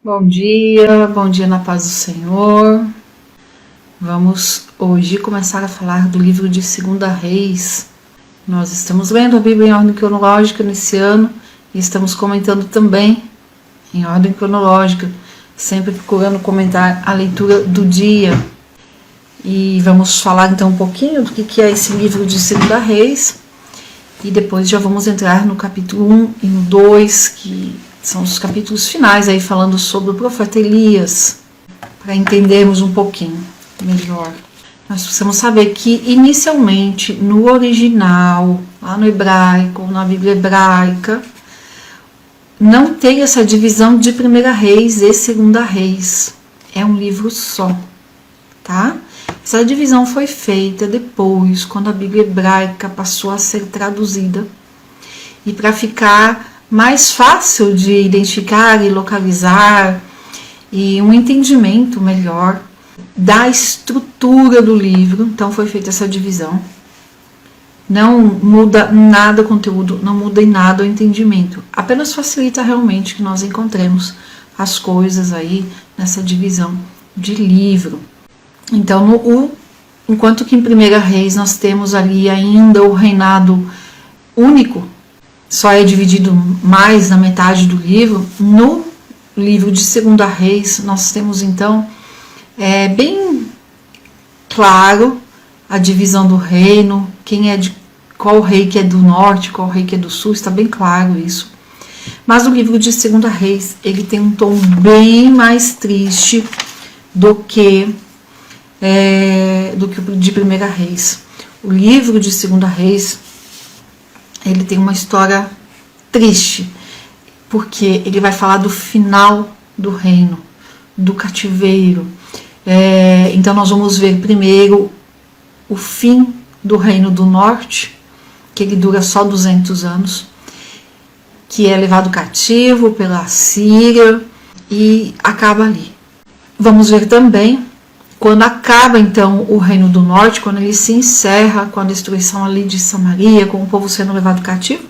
Bom dia na paz do Senhor. Vamos hoje começar a falar do livro de 2 Reis. Nós estamos lendo a Bíblia em ordem cronológica nesse ano e estamos comentando também em ordem cronológica, sempre procurando comentar a leitura do dia. E vamos falar então um pouquinho do que é esse livro de 2 Reis e depois já vamos entrar no capítulo 1 e no 2, que são os capítulos finais aí falando sobre o profeta Elias, para entendermos um pouquinho melhor. Nós precisamos saber que inicialmente no original, lá no hebraico, na Bíblia hebraica, não tem essa divisão de 1 Reis e 2 Reis. É um livro só, tá? Essa divisão foi feita depois, quando a Bíblia hebraica passou a ser traduzida. E para ficar mais fácil de identificar e localizar e um entendimento melhor da estrutura do livro, então foi feita essa divisão. Não muda nada o conteúdo, não muda em nada o entendimento, apenas facilita realmente que nós encontremos as coisas aí nessa divisão de livro. Então, enquanto que em 1 Reis nós temos ali ainda o reinado único, só é dividido mais na metade do livro. No livro de 2 Reis, nós temos então bem claro a divisão do reino, qual rei que é do norte, qual rei que é do sul, está bem claro isso. Mas o livro de 2 Reis, ele tem um tom bem mais triste do que o de 1 Reis. O livro de 2 Reis, ele tem uma história triste, porque ele vai falar do final do reino, do cativeiro. Então nós vamos ver primeiro o fim do reino do norte, que ele dura só 200 anos, que é levado cativo pela Assíria e acaba ali. Vamos ver também quando acaba então o reino do norte, quando ele se encerra com a destruição ali de Samaria, com o povo sendo levado cativo,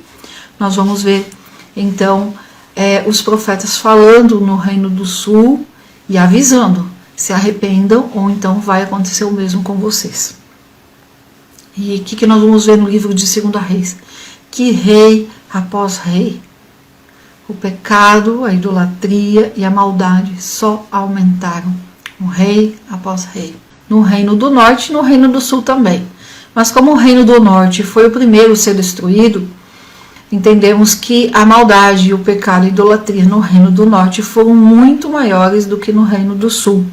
nós vamos ver então os profetas falando no reino do sul e avisando, se arrependam ou então vai acontecer o mesmo com vocês. E o que nós vamos ver no livro de 2 Reis? Que rei após rei, o pecado, a idolatria e a maldade só aumentaram. Um rei após rei. No reino do norte e no reino do sul também. Mas como o reino do norte foi o primeiro a ser destruído, entendemos que a maldade e o pecado e a idolatria no reino do norte foram muito maiores do que no reino do sul.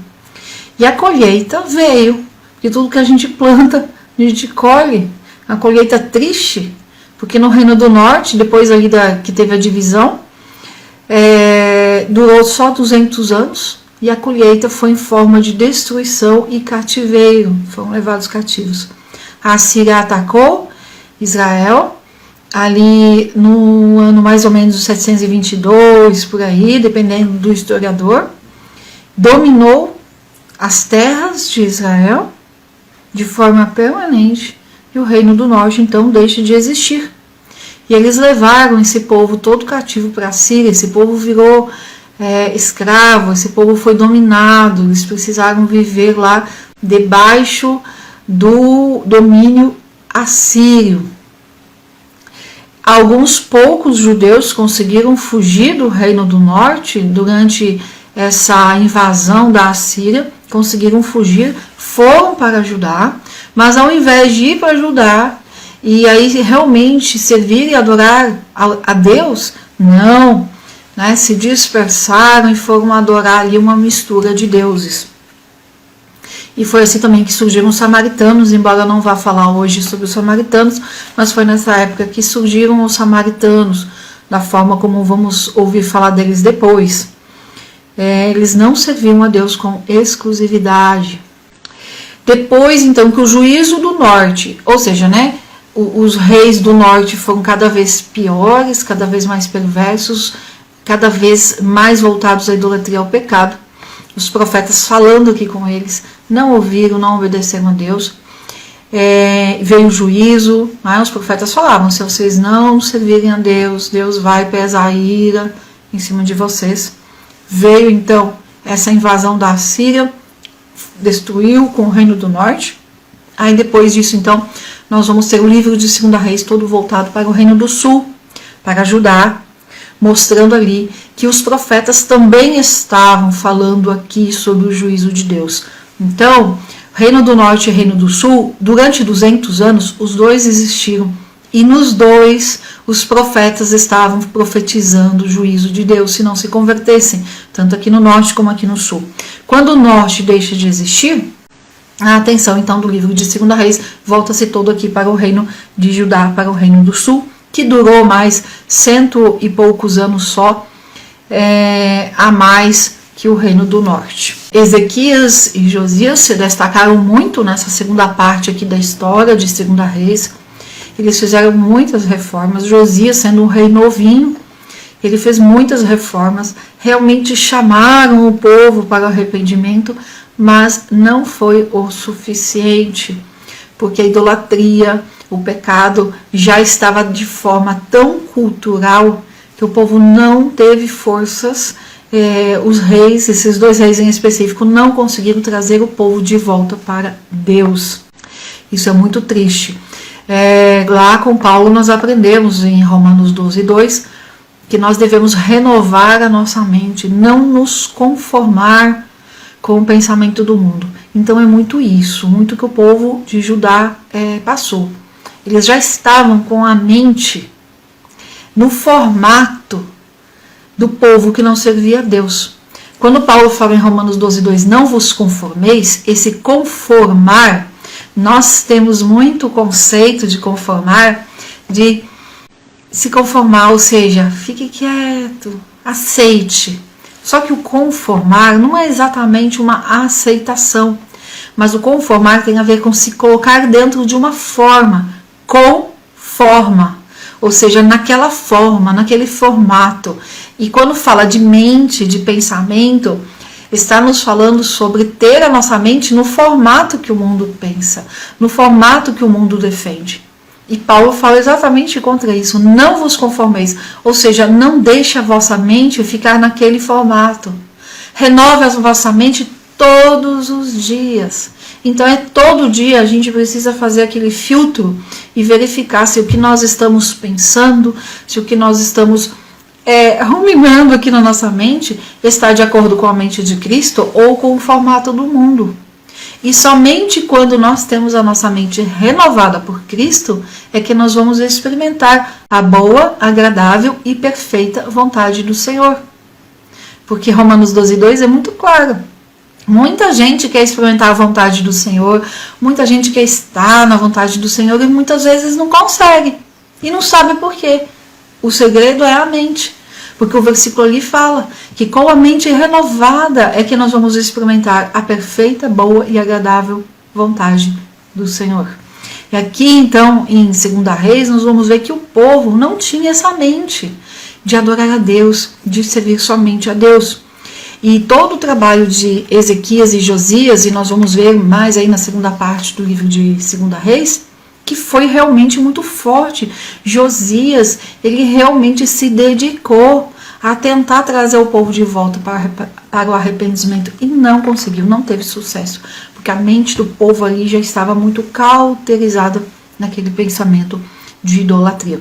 E a colheita veio, porque tudo que a gente planta, a gente colhe. A colheita triste, porque no reino do norte, depois ali que teve a divisão, durou só 200 anos. E a colheita foi em forma de destruição e cativeiro, foram levados cativos. A Assíria atacou Israel, ali no ano mais ou menos 722, por aí, dependendo do historiador, dominou as terras de Israel de forma permanente, e o reino do norte então deixa de existir. E eles levaram esse povo todo cativo para a Síria, esse povo virou escravo, esse povo foi dominado, eles precisaram viver lá debaixo do domínio assírio. Alguns poucos judeus conseguiram fugir do reino do norte durante essa invasão da Assíria, conseguiram fugir, foram para Judá, mas ao invés de ir para Judá e aí realmente servir e adorar a Deus, não, se dispersaram e foram adorar ali uma mistura de deuses. E foi assim também que surgiram os samaritanos, embora eu não vá falar hoje sobre os samaritanos, mas foi nessa época que surgiram os samaritanos, da forma como vamos ouvir falar deles depois. Eles não serviam a Deus com exclusividade. Depois, então, que o juízo do norte, ou seja, os reis do norte foram cada vez piores, cada vez mais perversos, cada vez mais voltados à idolatria e ao pecado. Os profetas falando aqui com eles, não ouviram, não obedeceram a Deus. Veio o juízo, os profetas falavam, se vocês não servirem a Deus, Deus vai pesar a ira em cima de vocês. Veio então essa invasão da Assíria, destruiu com o Reino do Norte. Aí depois disso, então, nós vamos ter o livro de 2 Reis todo voltado para o Reino do Sul, para Judá, mostrando ali que os profetas também estavam falando aqui sobre o juízo de Deus. Então, Reino do Norte e Reino do Sul, durante 200 anos, os dois existiram. E nos dois, os profetas estavam profetizando o juízo de Deus se não se convertessem, tanto aqui no Norte como aqui no Sul. Quando o Norte deixa de existir, a atenção então do livro de 2 Reis volta-se todo aqui para o reino de Judá, para o Reino do Sul, que durou mais 100 e poucos anos só, a mais que o Reino do Norte. Ezequias e Josias se destacaram muito nessa segunda parte aqui da história de 2 Reis. Eles fizeram muitas reformas. Josias, sendo um rei novinho, ele fez muitas reformas, realmente chamaram o povo para o arrependimento, mas não foi o suficiente, porque a idolatria, o pecado já estava de forma tão cultural que o povo não teve forças. Os reis, esses dois reis em específico, não conseguiram trazer o povo de volta para Deus. Isso é muito triste. Lá com Paulo nós aprendemos em Romanos 12:2 que nós devemos renovar a nossa mente, não nos conformar com o pensamento do mundo. Então é muito isso, muito que o povo de Judá passou. Eles já estavam com a mente no formato do povo que não servia a Deus. Quando Paulo fala em Romanos 12:2, não vos conformeis, esse conformar, nós temos muito conceito de conformar, de se conformar, ou seja, fique quieto, aceite. Só que o conformar não é exatamente uma aceitação, mas o conformar tem a ver com se colocar dentro de uma forma, conforma, ou seja, naquela forma, naquele formato. E quando fala de mente, de pensamento, está nos falando sobre ter a nossa mente no formato que o mundo pensa, no formato que o mundo defende. E Paulo fala exatamente contra isso, não vos conformeis, ou seja, não deixe a vossa mente ficar naquele formato. Renove a vossa mente todos os dias. Então todo dia a gente precisa fazer aquele filtro e verificar se o que nós estamos pensando, se o que nós estamos ruminando aqui na nossa mente está de acordo com a mente de Cristo ou com o formato do mundo. E somente quando nós temos a nossa mente renovada por Cristo é que nós vamos experimentar a boa, agradável e perfeita vontade do Senhor. Porque Romanos 12:2 é muito claro. Muita gente quer experimentar a vontade do Senhor, muita gente quer estar na vontade do Senhor e muitas vezes não consegue. E não sabe por quê. O segredo é a mente. Porque o versículo ali fala que com a mente renovada é que nós vamos experimentar a perfeita, boa e agradável vontade do Senhor. E aqui então, em 2 Reis, nós vamos ver que o povo não tinha essa mente de adorar a Deus, de servir somente a Deus. E todo o trabalho de Ezequias e Josias, e nós vamos ver mais aí na segunda parte do livro de 2 Reis, que foi realmente muito forte. Josias, ele realmente se dedicou a tentar trazer o povo de volta para o arrependimento e não conseguiu, não teve sucesso, porque a mente do povo ali já estava muito cauterizada naquele pensamento de idolatria.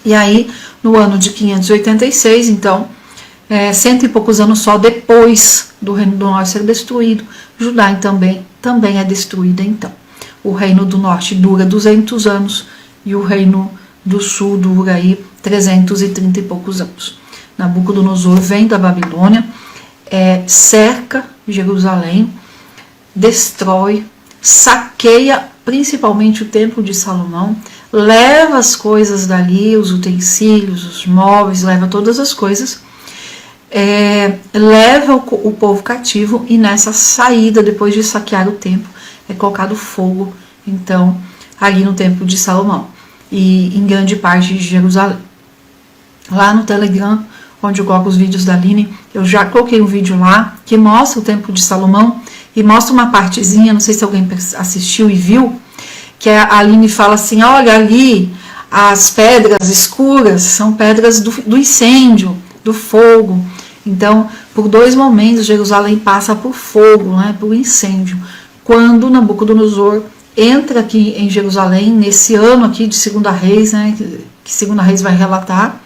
E aí, no ano de 586, então, 100 e poucos anos só depois do Reino do Norte ser destruído, Judá também é destruída então. O Reino do Norte dura 200 anos e o Reino do Sul dura aí 330 e poucos anos. Nabucodonosor vem da Babilônia, cerca Jerusalém, destrói, saqueia principalmente o Templo de Salomão, leva as coisas dali, os utensílios, os móveis, leva todas as coisas, leva o povo cativo e nessa saída, depois de saquear o templo, é colocado fogo, então, ali no Templo de Salomão e em grande parte de Jerusalém. Lá no Telegram, onde eu coloco os vídeos da Aline, eu já coloquei um vídeo lá que mostra o Templo de Salomão e mostra uma partezinha, não sei se alguém assistiu e viu, que a Aline fala assim, olha ali, as pedras escuras são pedras do incêndio, do fogo. Então, por 2 momentos Jerusalém passa por fogo, né, por incêndio. Quando Nabucodonosor entra aqui em Jerusalém, nesse ano aqui de Segunda Reis, né, que Segunda Reis vai relatar,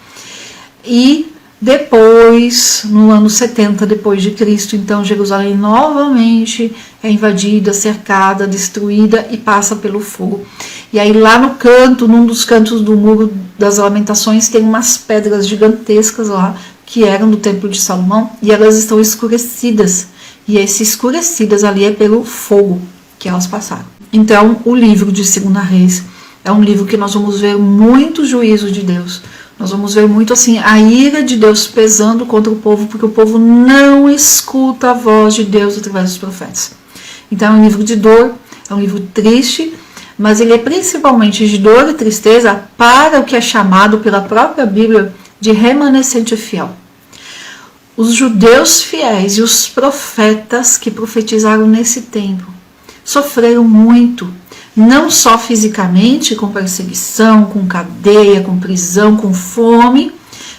e depois, no ano 70 depois de Cristo, então Jerusalém novamente é invadida, cercada, destruída e passa pelo fogo. E aí lá no canto, num dos cantos do Muro das Lamentações, tem umas pedras gigantescas lá, que eram do Templo de Salomão, e elas estão escurecidas. E esses escurecidas ali é pelo fogo que elas passaram. Então, o livro de Segunda Reis é um livro que nós vamos ver muito juízo de Deus. Nós vamos ver muito assim a ira de Deus pesando contra o povo, porque o povo não escuta a voz de Deus através dos profetas. Então é um livro de dor, é um livro triste, mas ele é principalmente de dor e tristeza para o que é chamado pela própria Bíblia de remanescente fiel. Os judeus fiéis e os profetas que profetizaram nesse tempo sofreram muito, não só fisicamente, com perseguição, com cadeia, com prisão, com fome,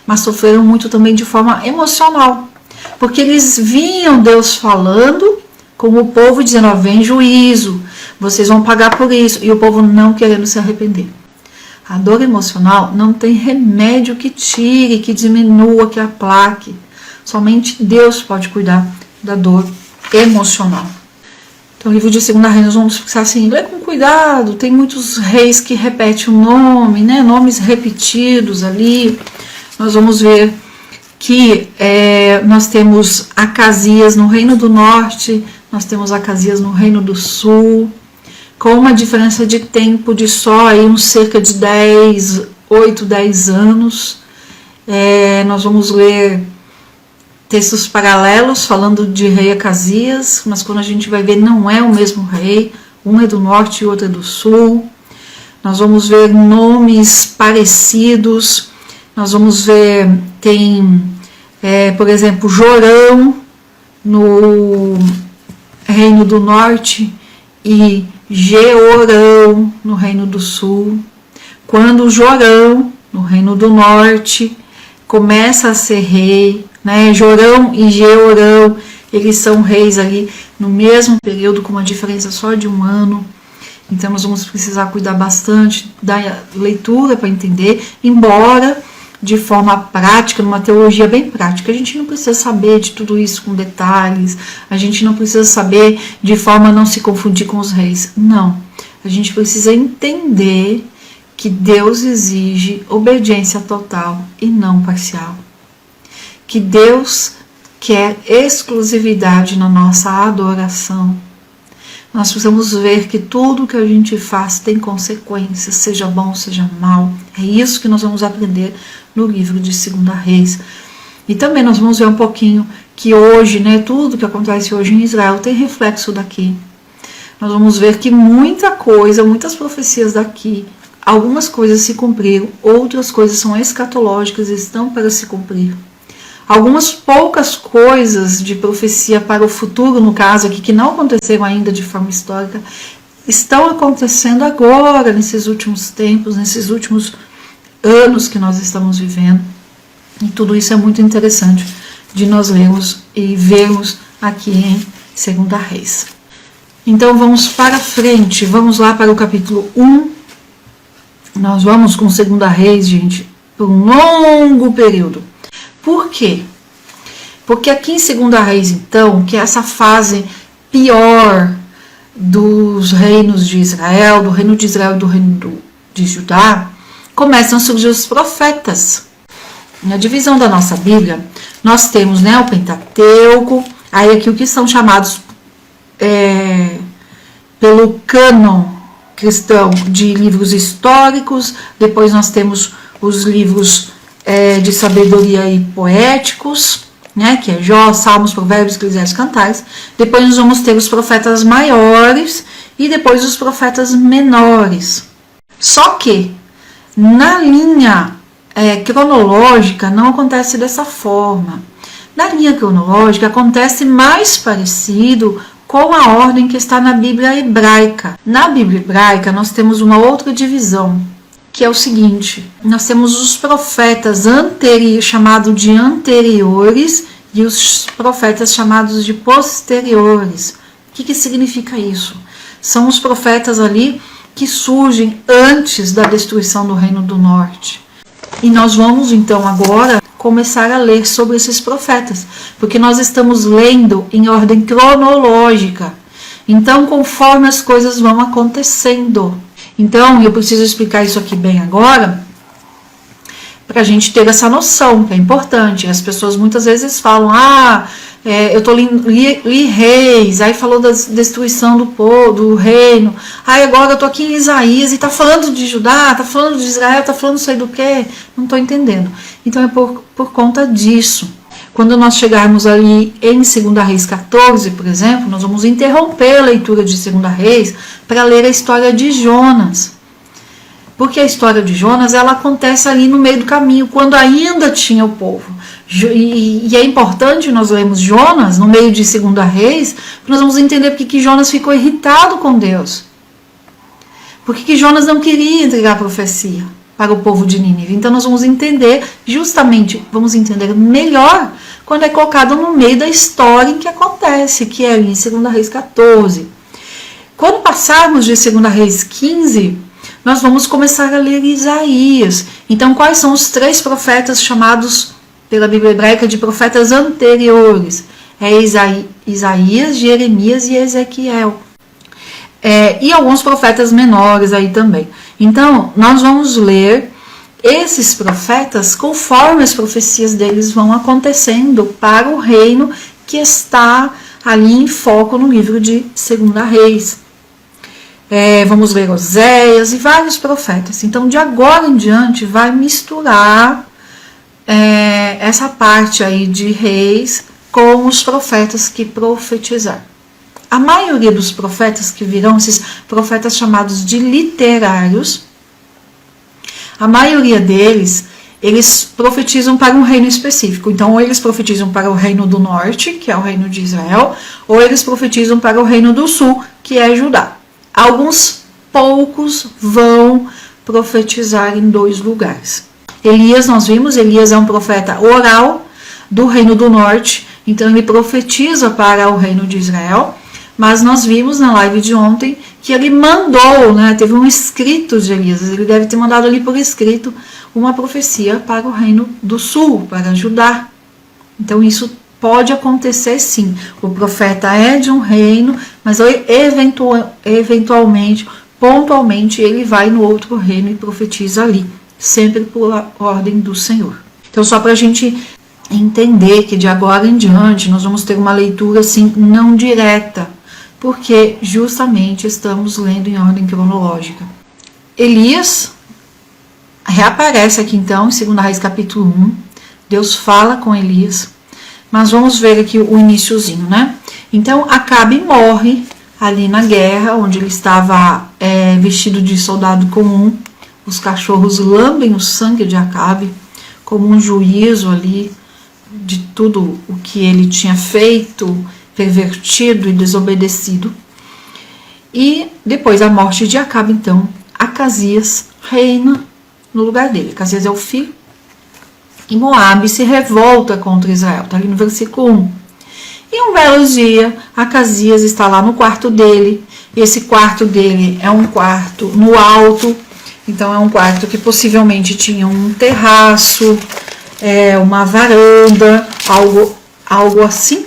mas sofreram muito também de forma emocional, porque eles viam Deus falando com o povo dizendo, ó, vem juízo, vocês vão pagar por isso, e o povo não querendo se arrepender. A dor emocional não tem remédio que tire, que diminua, que aplaque. Somente Deus pode cuidar da dor emocional. Então, o livro de Segunda Reis, nós vamos pensar assim, lê com cuidado, tem muitos reis que repetem o nome, né? Nomes repetidos ali. Nós vamos ver que nós temos Acasias no Reino do Norte, nós temos Acasias no Reino do Sul, com uma diferença de tempo de só aí uns cerca de 8, 10 anos. Nós vamos ler textos paralelos falando de rei Acasias, mas quando a gente vai ver não é o mesmo rei, um é do norte e outro é do sul. Nós vamos ver nomes parecidos, nós vamos ver, tem, por exemplo, Jorão no Reino do Norte e Jeorão no Reino do Sul. Quando Jorão, no Reino do Norte, começa a ser rei, né? Jorão e Jeorão, eles são reis ali no mesmo período, com uma diferença só de 1 ano. Então nós vamos precisar cuidar bastante da leitura para entender, embora de forma prática, numa teologia bem prática. A gente não precisa saber de tudo isso com detalhes, a gente não precisa saber de forma a não se confundir com os reis. Não, a gente precisa entender que Deus exige obediência total e não parcial. Que Deus quer exclusividade na nossa adoração. Nós precisamos ver que tudo que a gente faz tem consequências, seja bom, seja mal. É isso que nós vamos aprender no livro de Segunda Reis. E também nós vamos ver um pouquinho que hoje, né, tudo que acontece hoje em Israel tem reflexo daqui. Nós vamos ver que muita coisa, muitas profecias daqui, algumas coisas se cumpriram, outras coisas são escatológicas e estão para se cumprir. Algumas poucas coisas de profecia para o futuro, no caso aqui, que não aconteceram ainda de forma histórica, estão acontecendo agora, nesses últimos tempos, nesses últimos anos que nós estamos vivendo. E tudo isso é muito interessante de nós lermos e vermos aqui em Segunda Reis. Então vamos para frente, vamos lá para o capítulo 1. Nós vamos com Segunda Reis, gente, por um longo período. Por quê? Porque aqui em Segunda Reis, então, que é essa fase pior dos reinos de Israel, do reino de Israel e do reino de Judá, começam a surgir os profetas. Na divisão da nossa Bíblia, nós temos, né, o Pentateuco, aí aqui o que são chamados pelo cânon cristão de livros históricos, depois nós temos os livros de sabedoria e poéticos, né, que é Jó, Salmos, Provérbios, Eclesiastes, Cantares. Depois nós vamos ter os profetas maiores e depois os profetas menores. Só que na linha cronológica não acontece dessa forma. Na linha cronológica acontece mais parecido com a ordem que está na Bíblia hebraica. Na Bíblia hebraica nós temos uma outra divisão, que é o seguinte: nós temos os profetas chamados de anteriores e os profetas chamados de posteriores. O que significa isso? São os profetas ali que surgem antes da destruição do Reino do Norte. E nós vamos então agora começar a ler sobre esses profetas, porque nós estamos lendo em ordem cronológica. Então, conforme as coisas vão acontecendo. Então, eu preciso explicar isso aqui bem agora, para a gente ter essa noção, que é importante. As pessoas muitas vezes falam, eu li Reis, aí falou da destruição do reino, aí agora eu tô aqui em Isaías e tá falando de Judá, tá falando de Israel, tá falando não sei do que, não tô entendendo. Então é por conta disso. Quando nós chegarmos ali em 2 Reis 14, por exemplo, nós vamos interromper a leitura de 2 Reis para ler a história de Jonas. Porque a história de Jonas, ela acontece ali no meio do caminho, quando ainda tinha o povo. E é importante nós lermos Jonas no meio de 2 Reis, porque nós vamos entender porque que Jonas ficou irritado com Deus. Porque que Jonas não queria entregar a profecia para o povo de Nínive. Então nós vamos entender, vamos entender melhor quando é colocado no meio da história em que acontece, que é em 2 Reis 14. Quando passarmos de 2 Reis 15, nós vamos começar a ler Isaías. Então, quais são os 3 profetas chamados pela Bíblia hebraica de profetas anteriores? É Isaías, Jeremias e Ezequiel. E alguns profetas menores aí também. Então, nós vamos ler esses profetas conforme as profecias deles vão acontecendo para o reino que está ali em foco no livro de 2 Reis. Vamos ler Oséias e vários profetas. Então, de agora em diante, vai misturar essa parte aí de reis com os profetas que profetizaram. A maioria dos profetas que virão, esses profetas chamados de literários, a maioria deles, eles profetizam para um reino específico. Então, ou eles profetizam para o reino do norte, que é o reino de Israel, ou eles profetizam para o reino do sul, que é Judá. Alguns poucos vão profetizar em 2 lugares. Elias, nós vimos, Elias é um profeta oral do reino do norte, então ele profetiza para o reino de Israel, mas nós vimos na live de ontem que ele mandou, teve um escrito de Elias, ele deve ter mandado ali por escrito uma profecia para o reino do sul, para Judá. Então isso pode acontecer sim, o profeta é de um reino, mas eventualmente, pontualmente, ele vai no outro reino e profetiza ali, sempre por ordem do Senhor. Então, só para a gente entender que de agora em diante nós vamos ter uma leitura assim, não direta, porque justamente estamos lendo em ordem cronológica. Elias reaparece aqui então, em 2 Reis capítulo 1, Deus fala com Elias, mas vamos ver aqui o iniciozinho, Então, Acabe morre ali na guerra, onde ele estava vestido de soldado comum. Os cachorros lambem o sangue de Acabe, como um juízo ali de tudo o que ele tinha feito, pervertido e desobedecido. E depois da morte de Acabe, então, Acasias reina no lugar dele. Acasias é o filho. E Moabe se revolta contra Israel. Está ali no versículo 1. E um belo dia, Acasias está lá no quarto dele. E esse quarto dele é um quarto no alto. Então é um quarto que possivelmente tinha um terraço, uma varanda, algo assim.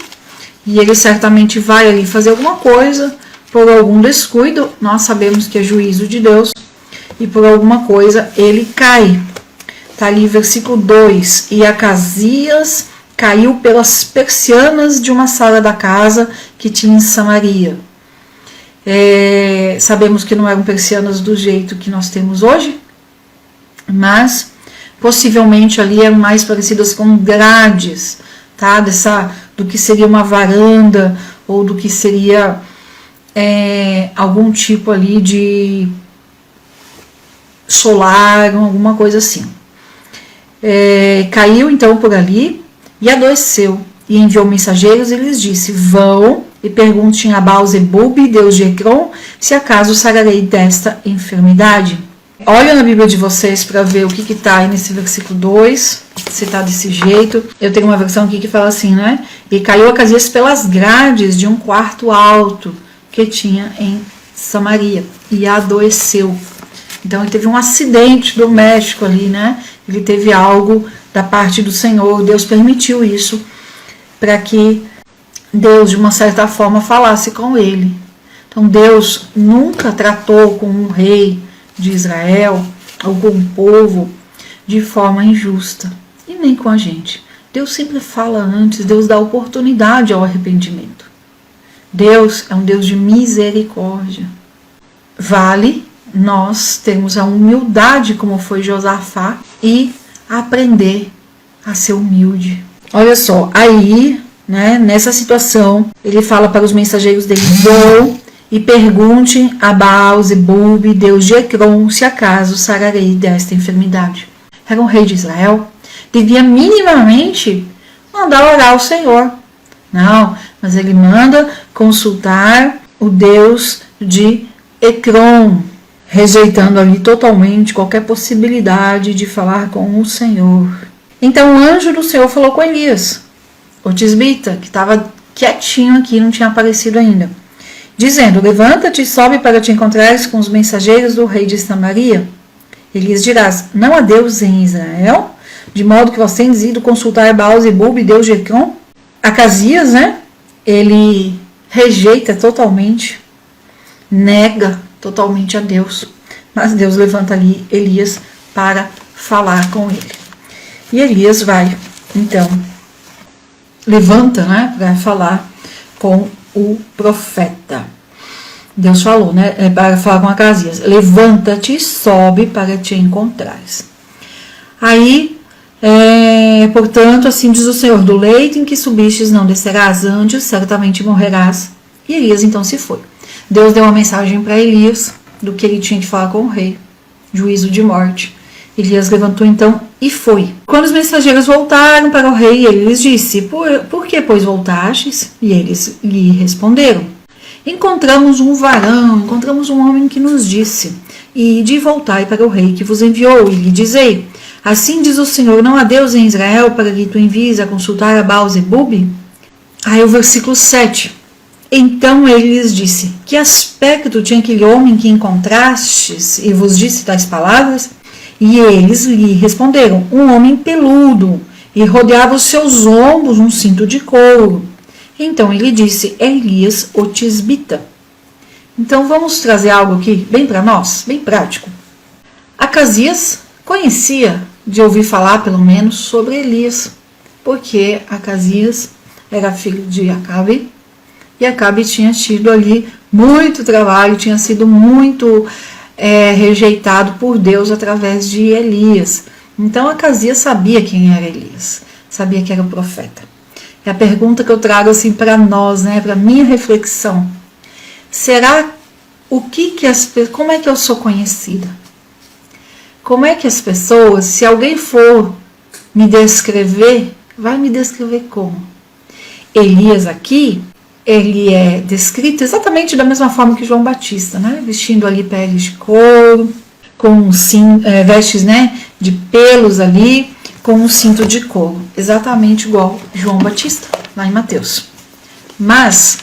E ele certamente vai ali fazer alguma coisa, por algum descuido. Nós sabemos que é juízo de Deus. E por alguma coisa ele cai. Está ali versículo 2, e Acasias caiu pelas persianas de uma sala da casa que tinha em Samaria. Sabemos que não eram persianas do jeito que nós temos hoje, mas possivelmente ali eram mais parecidas com grades, tá? Do que seria uma varanda, ou do que seria algum tipo ali de solar, alguma coisa assim. Caiu então por ali e adoeceu, e enviou mensageiros e lhes disse: vão e perguntem a Baal-zebub, deus de Ecrom, se acaso sararei desta enfermidade. olha na Bíblia de vocês para ver o que está aí nesse versículo 2, se está desse jeito. Eu tenho uma versão aqui que fala assim, né? E caiu Acasias pelas grades de um quarto alto que tinha em Samaria e adoeceu. Então ele teve um acidente doméstico ali, né? Ele teve algo da parte do Senhor. Deus permitiu isso para que Deus, de uma certa forma, falasse com ele. Então Deus nunca tratou com um rei de Israel ou com um povo de forma injusta, e nem com a gente. Deus sempre fala antes, Deus dá oportunidade ao arrependimento. Deus é um Deus de misericórdia. Vale nós termos a humildade como foi Josafá e aprender a ser humilde. Olha só, aí, né, nessa situação, ele fala para os mensageiros dele: vou e pergunte a Baal-zebub, Deus de Ecrom, se acaso sararei desta enfermidade. Era um rei de Israel, devia minimamente mandar orar ao Senhor. Não, mas ele manda consultar o Deus de Ecrom, rejeitando ali totalmente qualquer possibilidade de falar com o Senhor. Então o anjo do Senhor falou com Elias, o tisbita, que estava quietinho aqui, não tinha aparecido ainda, dizendo: levanta-te e sobe para te encontrares com os mensageiros do rei de Samaria. Elias dirás: não há Deus em Israel, de modo que vós tendes ido consultar Baal-zebub, Deus de Ecrom? Acasias, né? Ele rejeita totalmente, nega totalmente a Deus. Mas Deus levanta ali Elias para falar com ele. E Elias vai, então, levanta, né, para falar com o profeta. Deus falou, né, para falar com Acasias: levanta-te e sobe para te encontrares. Aí, portanto, assim diz o Senhor: do leito em que subistes não descerás, antes certamente morrerás. E Elias então se foi. Deus deu uma mensagem para Elias do que ele tinha de falar com o rei, juízo de morte. Elias levantou então e foi. Quando os mensageiros voltaram para o rei, ele lhes disse: por que, pois, voltastes? E eles lhe responderam: encontramos um varão, encontramos um homem que nos disse: ide, voltai para o rei que vos enviou, e lhe dizei: assim diz o Senhor, não há Deus em Israel para que tu envies a consultar a Baal-zebub? Aí o versículo 7. Então ele lhes disse: que aspecto tinha aquele homem que encontrastes e vos disse tais palavras? E eles lhe responderam: um homem peludo, e rodeava os seus ombros um cinto de couro. Então ele disse: é Elias, o tisbita. Então vamos trazer algo aqui bem para nós, bem prático. Acasias conhecia, de ouvir falar pelo menos, sobre Elias, porque Acasias era filho de Acabe, e Acabe tinha tido ali muito trabalho, tinha sido muito rejeitado por Deus através de Elias. Então Acasias sabia quem era Elias, sabia que era o profeta. E a pergunta que eu trago assim para nós, né, para minha reflexão: será como é que eu sou conhecida? Como é que as pessoas, se alguém for me descrever, vai me descrever como? Elias aqui, ele é descrito exatamente da mesma forma que João Batista, né? Vestindo ali peles de couro, com vestes, né, de pelos ali, com um cinto de couro, exatamente igual João Batista, lá em Mateus. Mas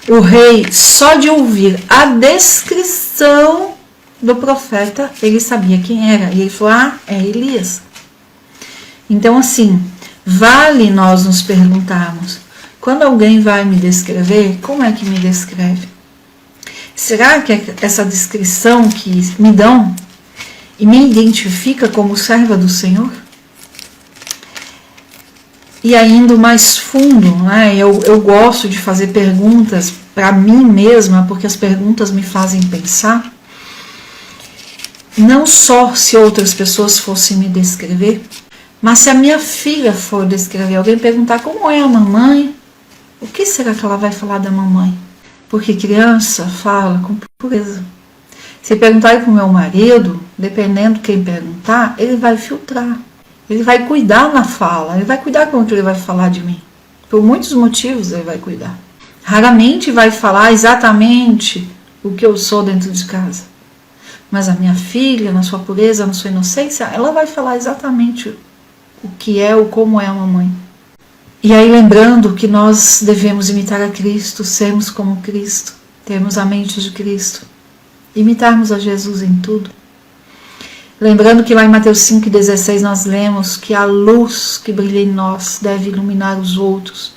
o rei, só de ouvir a descrição do profeta, ele sabia quem era, e ele falou: é Elias. Então, assim, vale nós nos perguntarmos: quando alguém vai me descrever, como é que me descreve? Será que essa descrição que me dão e me identifica como serva do Senhor? E ainda mais fundo, né? Eu gosto de fazer perguntas para mim mesma, porque as perguntas me fazem pensar. Não só se outras pessoas fossem me descrever, mas se a minha filha for descrever, alguém perguntar como é a mamãe, o que será que ela vai falar da mamãe? Porque criança fala com pureza. Se perguntarem para o meu marido, dependendo de quem perguntar, ele vai filtrar. Ele vai cuidar na fala, ele vai cuidar com o que ele vai falar de mim. Por muitos motivos ele vai cuidar. Raramente vai falar exatamente o que eu sou dentro de casa. Mas a minha filha, na sua pureza, na sua inocência, ela vai falar exatamente o que é ou como é uma mãe. E aí lembrando que nós devemos imitar a Cristo, sermos como Cristo, termos a mente de Cristo, imitarmos a Jesus em tudo. Lembrando que lá em Mateus 5,16 nós lemos que a luz que brilha em nós deve iluminar os outros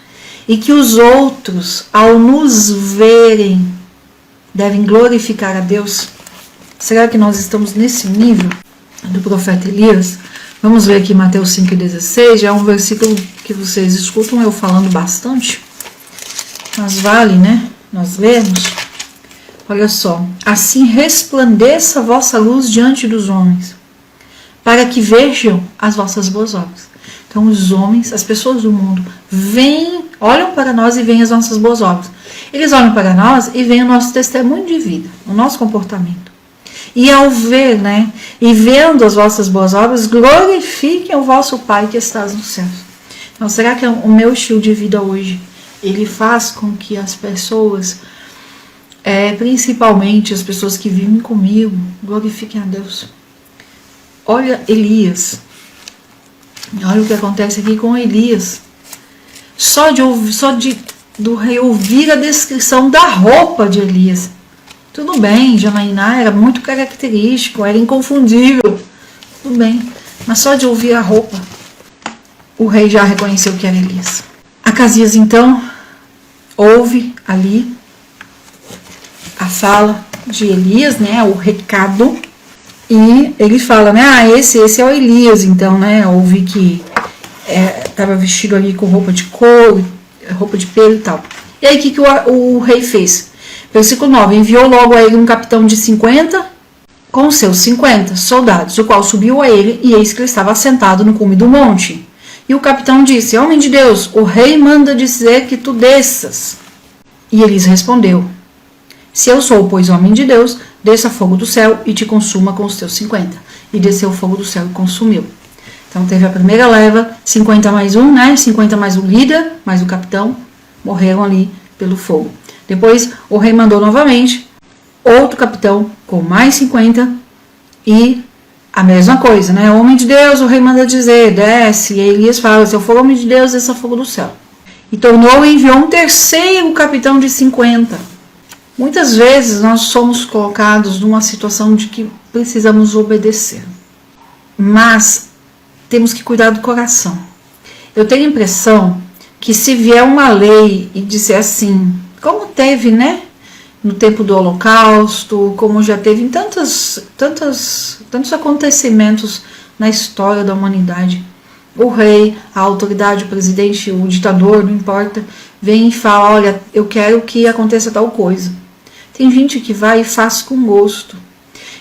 e que os outros, ao nos verem, devem glorificar a Deus. Será que nós estamos nesse nível do profeta Elias? Vamos ver aqui Mateus 5,16, já é um versículo que vocês escutam eu falando bastante, mas vale, né? Nós lemos. Olha só, assim resplandeça a vossa luz diante dos homens, para que vejam as vossas boas obras. Então os homens, as pessoas do mundo, olham para nós e veem as nossas boas obras. Eles olham para nós e veem o nosso testemunho de vida, o nosso comportamento. E ao ver, né, e vendo as vossas boas obras, glorifiquem o vosso Pai que estás nos céus. Então, será que o meu estilo de vida hoje, ele faz com que as pessoas, principalmente as pessoas que vivem comigo, glorifiquem a Deus? Olha Elias. Olha o que acontece aqui com Elias. Do rei ouvir a descrição da roupa de Elias. Tudo bem, Janaína era muito característico, era inconfundível. Tudo bem, mas só de ouvir a roupa, o rei já reconheceu que era Elias. Acasias então ouve ali a fala de Elias, né, o recado, e ele fala, né, esse é o Elias, então, né, ouvi que estava vestido ali com roupa de couro, roupa de pelo e tal. E aí o que o rei fez? Versículo 9, enviou logo a ele um capitão de 50 com seus 50 soldados, o qual subiu a ele, e eis que ele estava assentado no cume do monte. E o capitão disse, homem de Deus, o rei manda dizer que tu desças. E ele lhes respondeu, se eu sou, pois, homem de Deus, desça fogo do céu e te consuma com os teus 50. E desceu o fogo do céu e consumiu. Então teve a primeira leva, 50 mais um, né? 50 mais o líder, mais o capitão, morreram ali pelo fogo. Depois o rei mandou novamente outro capitão com mais 50 e a mesma coisa, né? Homem de Deus, o rei manda dizer, desce. E Elias fala, se eu for homem de Deus, desça fogo do céu. E tornou e enviou um terceiro capitão de 50. Muitas vezes nós somos colocados numa situação de que precisamos obedecer. Mas temos que cuidar do coração. Eu tenho a impressão que se vier uma lei e disser assim, como teve, né, no tempo do Holocausto, como já teve em tantos acontecimentos na história da humanidade, o rei, a autoridade, o presidente, o ditador, não importa, vem e fala, olha, eu quero que aconteça tal coisa. Tem gente que vai e faz com gosto.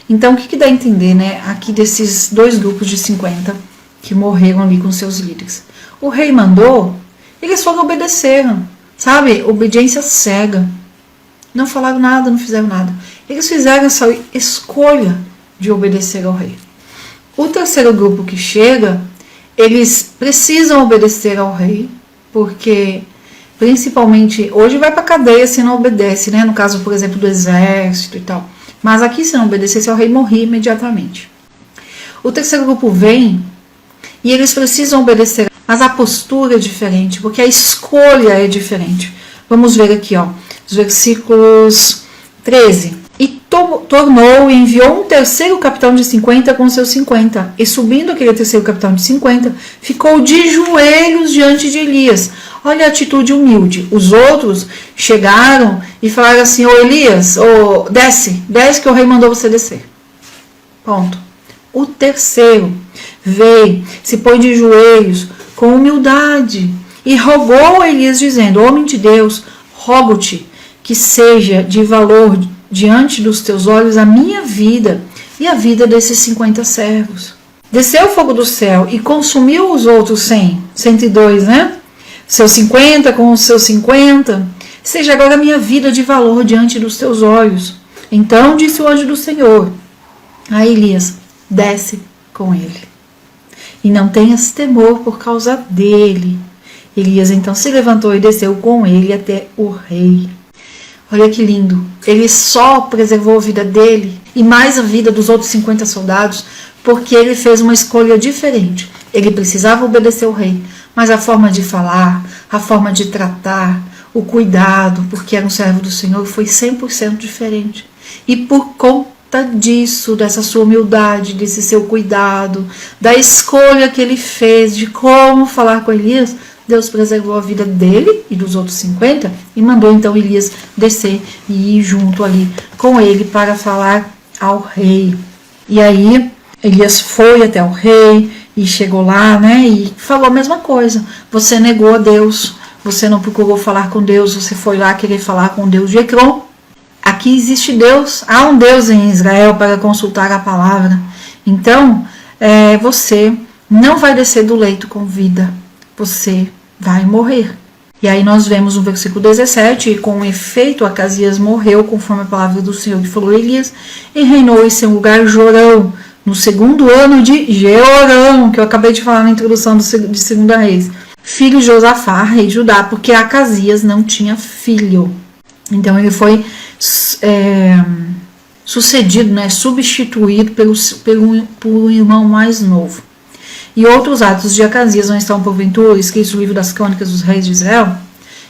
Então, o que dá a entender, né, aqui desses dois grupos de 50 que morreram ali com seus líderes? O rei mandou, eles foram obedeceram, sabe? Obediência cega. Não falaram nada, não fizeram nada. Eles fizeram essa escolha de obedecer ao rei. O terceiro grupo que chega, eles precisam obedecer ao rei, porque principalmente, hoje vai para cadeia se não obedece, né? No caso, por exemplo, do exército e tal. Mas aqui, se não obedecesse ao rei, morria imediatamente. O terceiro grupo vem e eles precisam obedecer, mas a postura é diferente, porque a escolha é diferente. Vamos ver aqui, ó, os versículos 13. E tornou e enviou um terceiro capitão de 50 com seus 50. E subindo aquele terceiro capitão de 50, ficou de joelhos diante de Elias. Olha a atitude humilde. Os outros chegaram e falaram assim, ô Elias, desce que o rei mandou você descer. Ponto. O terceiro veio, se pôs de joelhos com humildade e rogou a Elias dizendo, homem de Deus, rogo-te que seja de valor diante dos teus olhos a minha vida e a vida desses 50 servos. Desceu o fogo do céu e consumiu os outros 102, né? Seus 50 com os seus 50, seja agora a minha vida de valor diante dos teus olhos. Então disse o anjo do Senhor a Elias, desce com ele. E não tenhas temor por causa dele. Elias então se levantou e desceu com ele até o rei. Olha que lindo. Ele só preservou a vida dele e mais a vida dos outros 50 soldados porque ele fez uma escolha diferente. Ele precisava obedecer ao rei, mas a forma de falar, a forma de tratar, o cuidado, porque era um servo do Senhor, foi 100% diferente. E por conta disso, dessa sua humildade, desse seu cuidado, da escolha que ele fez de como falar com Elias, Deus preservou a vida dele e dos outros 50 e mandou então Elias descer e ir junto ali com ele para falar ao rei. E aí Elias foi até o rei e chegou lá, né, e falou a mesma coisa. Você negou a Deus, você não procurou falar com Deus, você foi lá querer falar com o Deus de Ecrón. Aqui existe Deus, há um Deus em Israel para consultar a palavra. Então, você não vai descer do leito com vida, você vai morrer. E aí nós vemos no versículo 17, com efeito Acasias morreu, conforme a palavra do Senhor que falou a Elias, e reinou em seu lugar Jorão, no segundo ano de Jeorão, que eu acabei de falar na introdução de 2 Reis, filho de Josafá, rei de Judá, porque Acasias não tinha filho. Então ele foi sucedido, né, substituído por um irmão mais novo. E outros atos de Acasias não estão porventura escritos no livro das crônicas dos reis de Israel?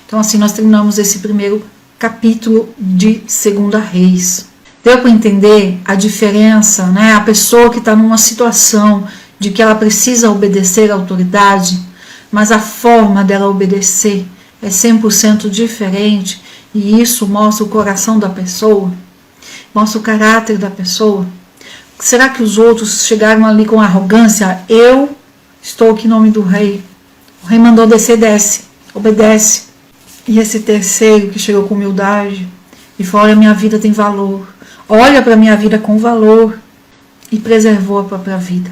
Então assim nós terminamos esse primeiro capítulo de 2 Reis. Deu para entender a diferença, né? A pessoa que está numa situação de que ela precisa obedecer à autoridade, mas a forma dela obedecer é 100% diferente, e isso mostra o coração da pessoa, mostra o caráter da pessoa. Será que os outros chegaram ali com arrogância? Eu estou aqui em nome do rei. O rei mandou descer, desce, obedece. E esse terceiro que chegou com humildade e falou: olha, minha vida tem valor. Olha para a minha vida com valor. E preservou a própria vida.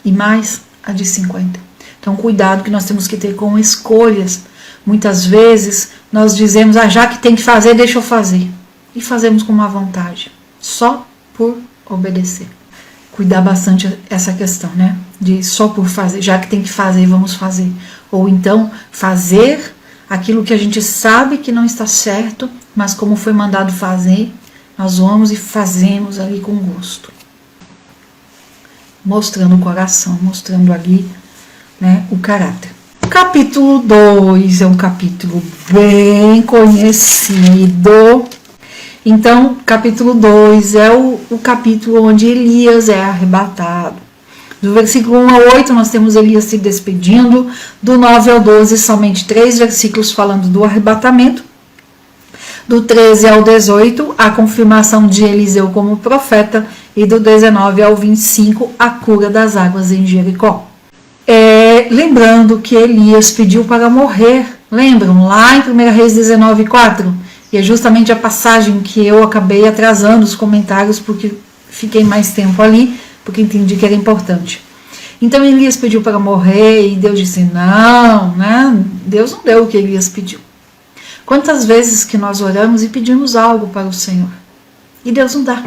E mais a de 50. Então, cuidado que nós temos que ter com escolhas. Muitas vezes nós dizemos: já que tem que fazer, deixa eu fazer. E fazemos com má vontade. Só por obedecer. Cuidar bastante essa questão, né? De só por fazer, já que tem que fazer, vamos fazer. Ou então, fazer aquilo que a gente sabe que não está certo, mas como foi mandado fazer, nós vamos e fazemos ali com gosto. Mostrando o coração, mostrando ali, né, o caráter. O capítulo 2 é um capítulo bem conhecido. Então, capítulo 2 é o capítulo onde Elias é arrebatado. Do versículo 1 ao 8, nós temos Elias se despedindo. Do 9 ao 12, somente 3 versículos falando do arrebatamento. Do 13 ao 18, a confirmação de Eliseu como profeta. E do 19 ao 25, a cura das águas em Jericó. Lembrando que Elias pediu para morrer. Lembram? Lá em 1 Reis 19, 4. E é justamente a passagem que eu acabei atrasando os comentários, porque fiquei mais tempo ali, porque entendi que era importante. Então Elias pediu para morrer e Deus disse não, né? Deus não deu o que Elias pediu. Quantas vezes que nós oramos e pedimos algo para o Senhor e Deus não dá.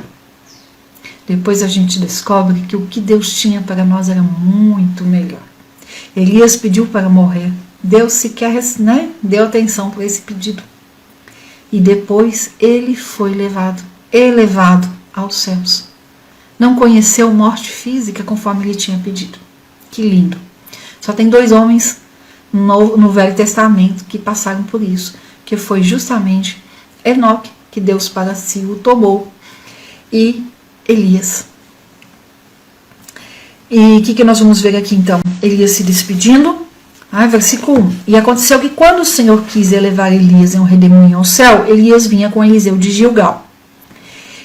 Depois a gente descobre que o que Deus tinha para nós era muito melhor. Elias pediu para morrer. Deus sequer, né, deu atenção para esse pedido. E depois ele foi elevado aos céus. Não conheceu morte física conforme ele tinha pedido. Que lindo. Só tem 2 homens no Velho Testamento que passaram por isso, que foi justamente Enoque, que Deus para si o tomou, e Elias. E o que nós vamos ver aqui então? Elias se despedindo. Versículo 1. E aconteceu que quando o Senhor quis elevar Elias em um redemoinho ao céu, Elias vinha com Eliseu de Gilgal.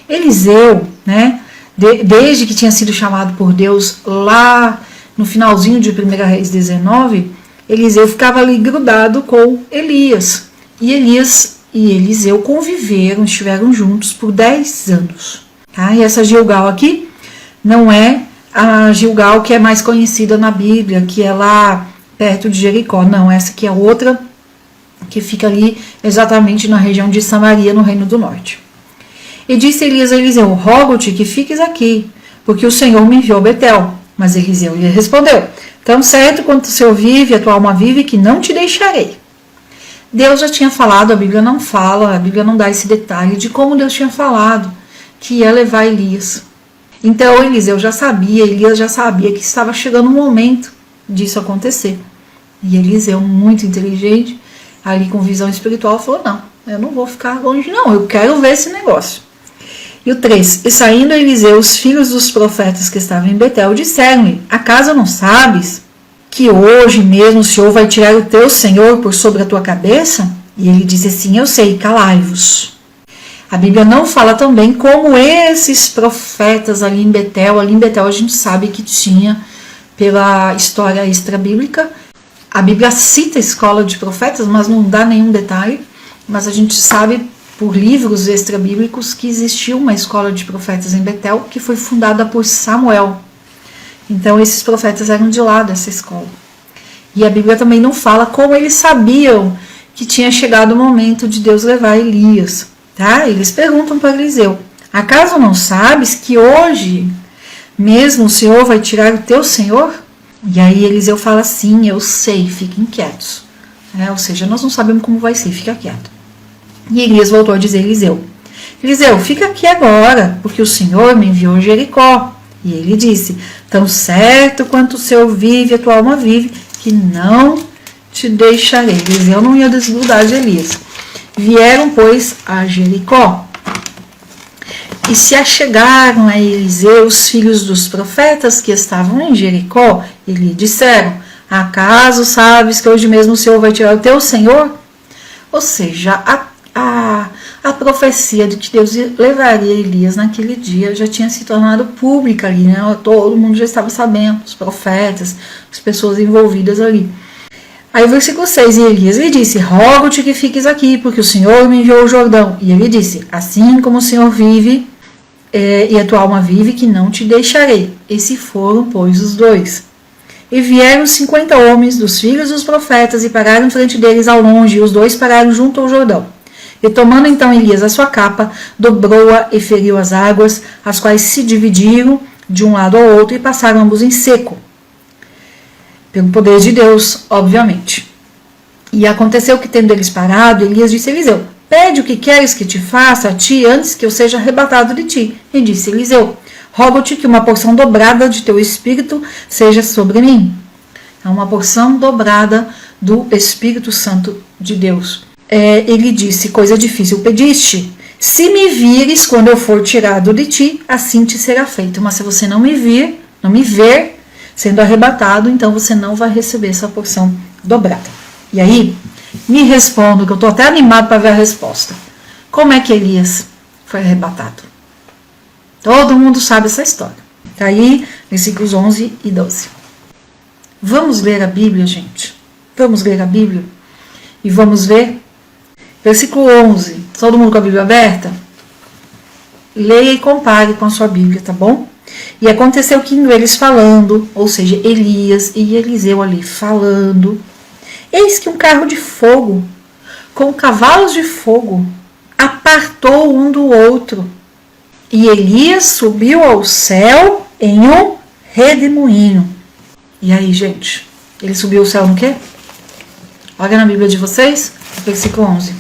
Eliseu, né, desde que tinha sido chamado por Deus lá no finalzinho de 1 Reis 19, Eliseu ficava ali grudado com Elias. E Elias e Eliseu conviveram, estiveram juntos por 10 anos. E essa Gilgal aqui não é a Gilgal que é mais conhecida na Bíblia, que é lá perto de Jericó. Não, essa aqui é outra que fica ali exatamente na região de Samaria, no Reino do Norte. E disse Elias a Eliseu: rogo-te que fiques aqui, porque o Senhor me enviou a Betel. Mas Eliseu lhe respondeu: tão certo quanto o Senhor vive, a tua alma vive, que não te deixarei. Deus já tinha falado, a Bíblia não fala, a Bíblia não dá esse detalhe de como Deus tinha falado que ia levar Elias. Então Eliseu já sabia, Elias já sabia que estava chegando o momento disso acontecer. E Eliseu, muito inteligente, ali com visão espiritual, falou: não, eu não vou ficar longe não, eu quero ver esse negócio. E o 3, e saindo Eliseu, os filhos dos profetas que estavam em Betel disseram-lhe: acaso não sabes que hoje mesmo o Senhor vai tirar o teu Senhor por sobre a tua cabeça? E ele disse assim: eu sei, calai-vos. A Bíblia não fala também como esses profetas ali em Betel a gente sabe que tinha, pela história extra-bíblica, a Bíblia cita a escola de profetas, mas não dá nenhum detalhe, mas a gente sabe por livros extra-bíblicos que existiu uma escola de profetas em Betel que foi fundada por Samuel. Então esses profetas eram de lá dessa escola. E a Bíblia também não fala como eles sabiam que tinha chegado o momento de Deus levar Elias. Tá? Eles perguntam para Eliseu: acaso não sabes que hoje mesmo o Senhor vai tirar o teu Senhor? E aí Eliseu fala: sim, eu sei, fiquem quietos. Ou seja, nós não sabemos como vai ser, fica quieto. E Elias voltou a dizer a Eliseu: Eliseu, fica aqui agora, porque o Senhor me enviou a Jericó. E ele disse: tão certo quanto o Senhor vive, a tua alma vive, que não te deixarei. Eliseu não ia desgrudar de Elias. Vieram, pois, a Jericó. E se achegaram a Eliseu os filhos dos profetas que estavam em Jericó, e lhe disseram: acaso sabes que hoje mesmo o Senhor vai tirar o teu Senhor? Ou seja, a profecia de que Deus levaria Elias naquele dia já tinha se tornado pública ali, né? Todo mundo já estava sabendo, os profetas, as pessoas envolvidas ali. Aí o versículo 6, e Elias lhe disse: rogo-te que fiques aqui, porque o Senhor me enviou o Jordão. E ele disse: assim como o Senhor vive, e a tua alma vive, que não te deixarei. E se foram, pois, os dois. E vieram 50 homens dos filhos dos profetas, e pararam em frente deles ao longe, e os dois pararam junto ao Jordão. E tomando então Elias a sua capa, dobrou-a e feriu as águas, as quais se dividiram de um lado ao outro, e passaram ambos em seco. Pelo poder de Deus, obviamente. E aconteceu que, tendo eles parado, Elias disse a Eliseu: pede o que queres que te faça a ti, antes que eu seja arrebatado de ti. E disse Eliseu: rogo-te que uma porção dobrada de teu espírito seja sobre mim. É uma porção dobrada do Espírito Santo de Deus. Ele disse: coisa difícil pediste. Se me vires quando eu for tirado de ti, assim te será feito. Mas se você não me ver sendo arrebatado, então você não vai receber essa porção dobrada. E aí, me respondo, que eu estou até animado para ver a resposta. Como é que Elias foi arrebatado? Todo mundo sabe essa história. Está aí, versículos 11 e 12. Vamos ler a Bíblia, gente. Vamos ler a Bíblia e vamos ver. Versículo 11. Todo mundo com a Bíblia aberta? Leia e compare com a sua Bíblia, tá bom? E aconteceu que indo eles falando, ou seja, Elias e Eliseu ali falando, eis que um carro de fogo, com cavalos de fogo, apartou um do outro. E Elias subiu ao céu em um redemoinho. E aí, gente, ele subiu ao céu no quê? Olha na Bíblia de vocês, versículo 11.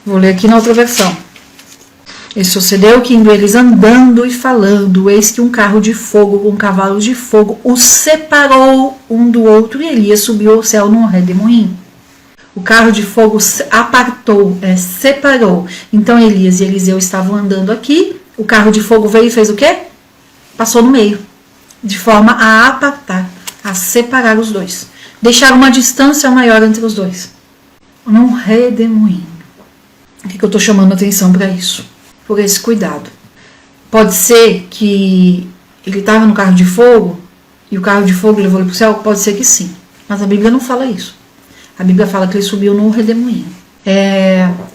Vou ler aqui na outra versão. E sucedeu que, indo eles andando e falando, eis que um carro de fogo com cavalos de fogo os separou um do outro, e Elias subiu ao céu num redemoinho. O carro de fogo apartou, separou. Então Elias e Eliseu estavam andando aqui, o carro de fogo veio e fez o quê? Passou no meio, de forma a apartar, a separar os dois. Deixar uma distância maior entre os dois. Num redemoinho. O que eu estou chamando a atenção para isso? Por esse cuidado. Pode ser que ele estava no carro de fogo e o carro de fogo levou ele para o céu? Pode ser que sim. Mas a Bíblia não fala isso. A Bíblia fala que ele subiu no redemoinho.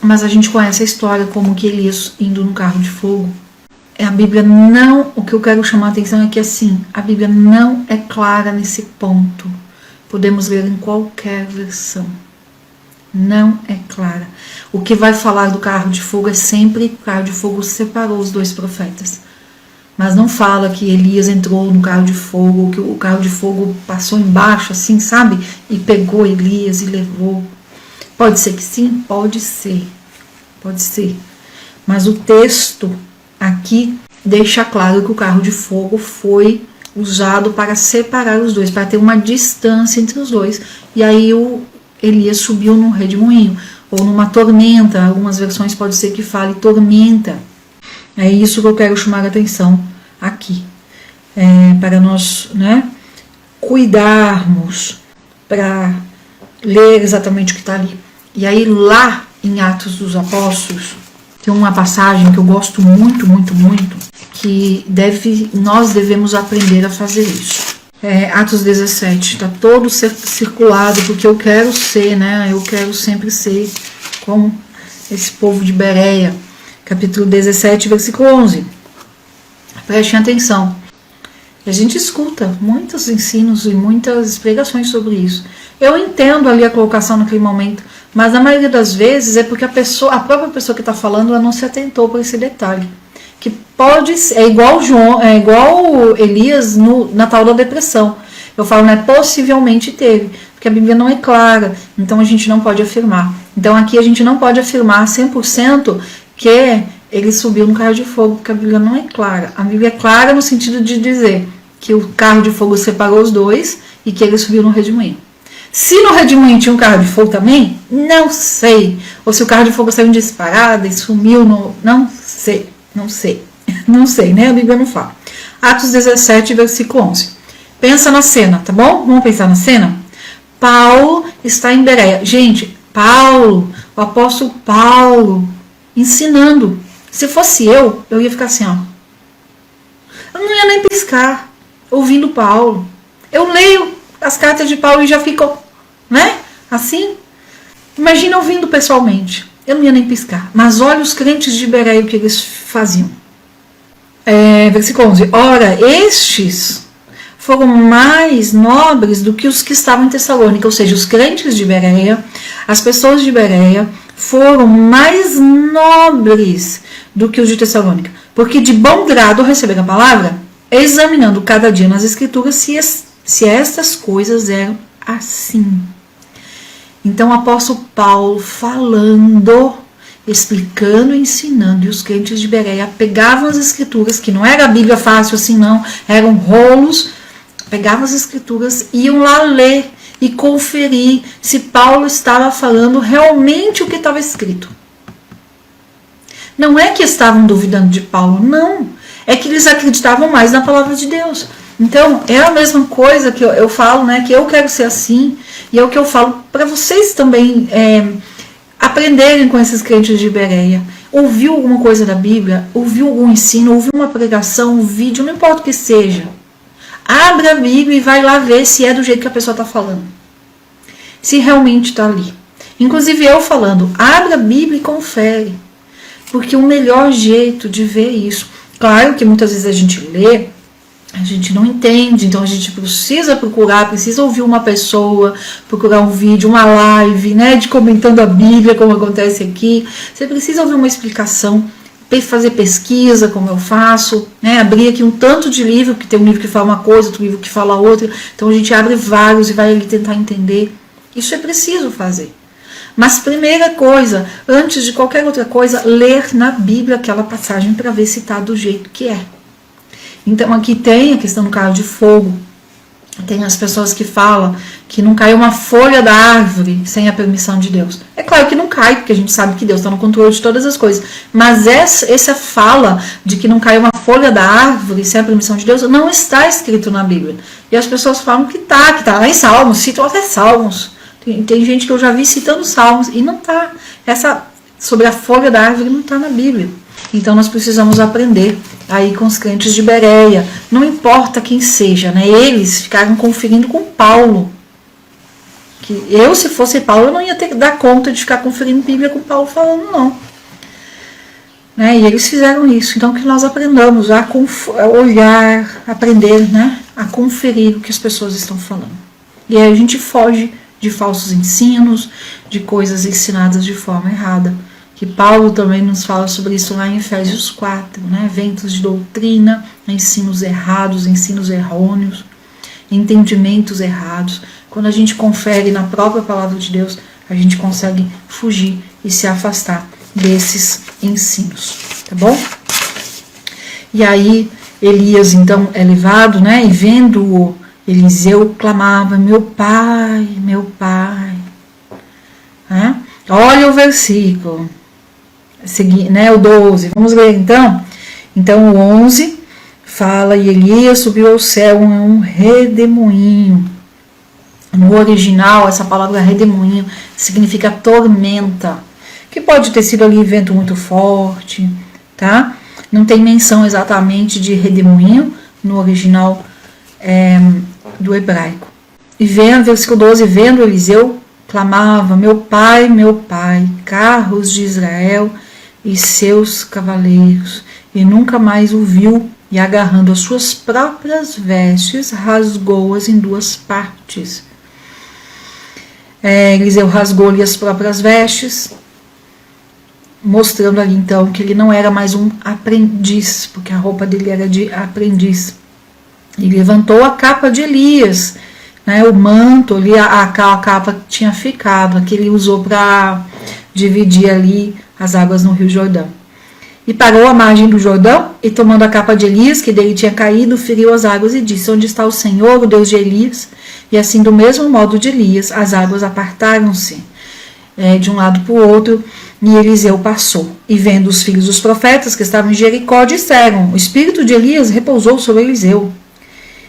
Mas a gente conhece a história como que Elias indo no carro de fogo. A Bíblia não... O que eu quero chamar a atenção é que assim, a Bíblia não é clara nesse ponto. Podemos ler em qualquer versão. Não é clara. O que vai falar do carro de fogo é sempre que o carro de fogo separou os dois profetas. mas não fala que Elias entrou no carro de fogo, que o carro de fogo passou embaixo, assim, sabe? E pegou Elias e levou. Pode ser que sim? Pode ser. Pode ser. Mas o texto aqui deixa claro que o carro de fogo foi usado para separar os dois, para ter uma distância entre os dois. E aí o Elias subiu num redemoinho, ou numa tormenta. Algumas versões pode ser que fale tormenta. É isso que eu quero chamar a atenção aqui. Para nós, né, cuidarmos, para ler exatamente o que está ali. E aí lá em Atos dos Apóstolos, tem uma passagem que eu gosto muito, muito, muito, que nós devemos aprender a fazer isso. Atos 17, está todo circulado, porque eu quero ser, né? Eu quero sempre ser como esse povo de Bereia. Capítulo 17, versículo 11. Prestem atenção. A gente escuta muitos ensinos e muitas pregações sobre isso. Eu entendo ali a colocação naquele momento, mas na maioria das vezes é porque a própria pessoa que está falando, ela não se atentou para esse detalhe. Que pode ser, é igual Elias na tal da depressão. Eu falo, né, possivelmente teve, porque a Bíblia não é clara, então a gente não pode afirmar. Então aqui a gente não pode afirmar 100% que ele subiu no carro de fogo, porque a Bíblia não é clara. A Bíblia é clara no sentido de dizer que o carro de fogo separou os dois e que ele subiu no redemoinho. Se no redemoinho tinha um carro de fogo também, não sei. Ou se o carro de fogo saiu em disparada e sumiu no... Não sei, não sei, né? A Bíblia não fala. Atos 17, versículo 11. Pensa na cena, tá bom? Vamos pensar na cena? Paulo está em Bereia. Gente, o apóstolo Paulo, ensinando. Se fosse eu ia ficar assim, ó. Eu não ia nem piscar, ouvindo Paulo. Eu leio as cartas de Paulo e já fico, né? Assim. Imagina ouvindo pessoalmente. Eu não ia nem piscar. Mas olha os crentes de Bereia, o que eles faziam. Versículo 11. Ora, estes foram mais nobres do que os que estavam em Tessalônica. Ou seja, os crentes de Bereia, as pessoas de Bereia, foram mais nobres do que os de Tessalônica. Porque de bom grado receberam a palavra, examinando cada dia nas Escrituras se estas coisas eram assim. Então o apóstolo Paulo falando, explicando, ensinando, e os crentes de Bereia pegavam as Escrituras, que não era a Bíblia fácil assim não, eram rolos, pegavam as Escrituras, iam lá ler e conferir se Paulo estava falando realmente o que estava escrito. Não é que estavam duvidando de Paulo, não. É que eles acreditavam mais na palavra de Deus. Então, é a mesma coisa que eu falo, né? Que eu quero ser assim, e é o que eu falo para vocês também aprenderem com esses crentes de Bereia. Ouviu alguma coisa da Bíblia? Ouviu algum ensino? Ouviu uma pregação, um vídeo? Não importa o que seja. Abra a Bíblia e vai lá ver se é do jeito que a pessoa está falando. Se realmente está ali. Inclusive eu falando, abra a Bíblia e confere. Porque o melhor jeito de ver isso, claro que muitas vezes a gente lê, a gente não entende, então a gente precisa procurar, precisa ouvir uma pessoa, procurar um vídeo, uma live, né, de comentando a Bíblia, como acontece aqui. Você precisa ouvir uma explicação, fazer pesquisa, como eu faço, né, abrir aqui um tanto de livro, porque tem um livro que fala uma coisa, outro livro que fala outra, então a gente abre vários e vai ali tentar entender. Isso é preciso fazer. Mas primeira coisa, antes de qualquer outra coisa, ler na Bíblia aquela passagem para ver se está do jeito que é. Então aqui tem a questão do carro de fogo, tem as pessoas que falam que não cai uma folha da árvore sem a permissão de Deus. É claro que não cai, porque a gente sabe que Deus está no controle de todas as coisas, mas essa fala de que não cai uma folha da árvore sem a permissão de Deus não está escrito na Bíblia. E as pessoas falam que tá lá em Salmos, citam até Salmos. Tem gente que eu já vi citando Salmos e não está. Essa sobre a folha da árvore não está na Bíblia. Então nós precisamos aprender aí com os crentes de Bereia. Não importa quem seja, né? Eles ficaram conferindo com Paulo. Que eu, se fosse Paulo, eu não ia ter que dar conta de ficar conferindo Bíblia com Paulo falando, não. Né? E eles fizeram isso. Então que nós aprendamos a olhar, aprender, né? A conferir o que as pessoas estão falando. E aí a gente foge de falsos ensinos, de coisas ensinadas de forma errada. Que Paulo também nos fala sobre isso lá em Efésios 4, né? Ventos de doutrina, ensinos errados, ensinos errôneos, entendimentos errados. Quando a gente confere na própria palavra de Deus, a gente consegue fugir e se afastar desses ensinos, tá bom? E aí Elias então é levado, né? E vendo-o, Eliseu clamava: meu pai, meu pai. Olha o versículo, né? O 12. Vamos ler então. Então o 11 fala: e Elias subiu ao céu em um redemoinho. No original, essa palavra redemoinho significa tormenta, que pode ter sido ali vento muito forte, tá? Não tem menção exatamente de redemoinho no original do hebraico. E vendo, versículo 12, vendo Eliseu, clamava: meu pai, carros de Israel e seus cavaleiros. E nunca mais o viu, e agarrando as suas próprias vestes, rasgou-as em duas partes. Eliseu rasgou-lhe as próprias vestes, mostrando ali então que ele não era mais um aprendiz, porque a roupa dele era de aprendiz. E levantou a capa de Elias, né, o manto ali, a capa tinha ficado, que ele usou para dividir ali as águas no Rio Jordão. E parou à margem do Jordão, e tomando a capa de Elias, que dele tinha caído, feriu as águas e disse: onde está o Senhor, o Deus de Elias? E assim, do mesmo modo de Elias, as águas apartaram-se de um lado para o outro, e Eliseu passou. E vendo os filhos dos profetas que estavam em Jericó, disseram: o espírito de Elias repousou sobre Eliseu.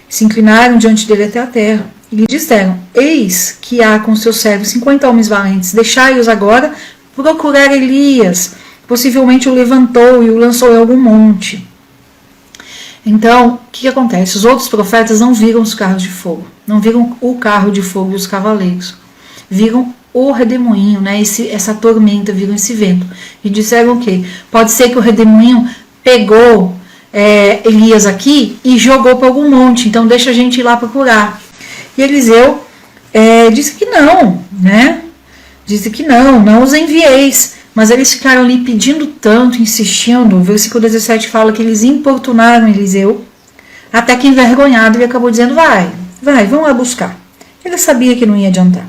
Se inclinaram diante dele até a terra, e lhe disseram: eis que há com seus servos 50 homens valentes, deixai-os agora procurar Elias. Possivelmente o levantou e o lançou em algum monte. Então, o que acontece? Os outros profetas não viram os carros de fogo, não viram o carro de fogo e os cavaleiros, viram o redemoinho, né? Essa tormenta, viram esse vento. E disseram o quê? Pode ser que o redemoinho pegou Elias aqui e jogou para algum monte, então deixa a gente ir lá procurar. E Eliseu disse que não, né? Disse que não os envieis. Mas eles ficaram ali pedindo tanto, insistindo. O versículo 17 fala que eles importunaram Eliseu, até que envergonhado ele acabou dizendo: vai, vamos lá buscar. Ele sabia que não ia adiantar.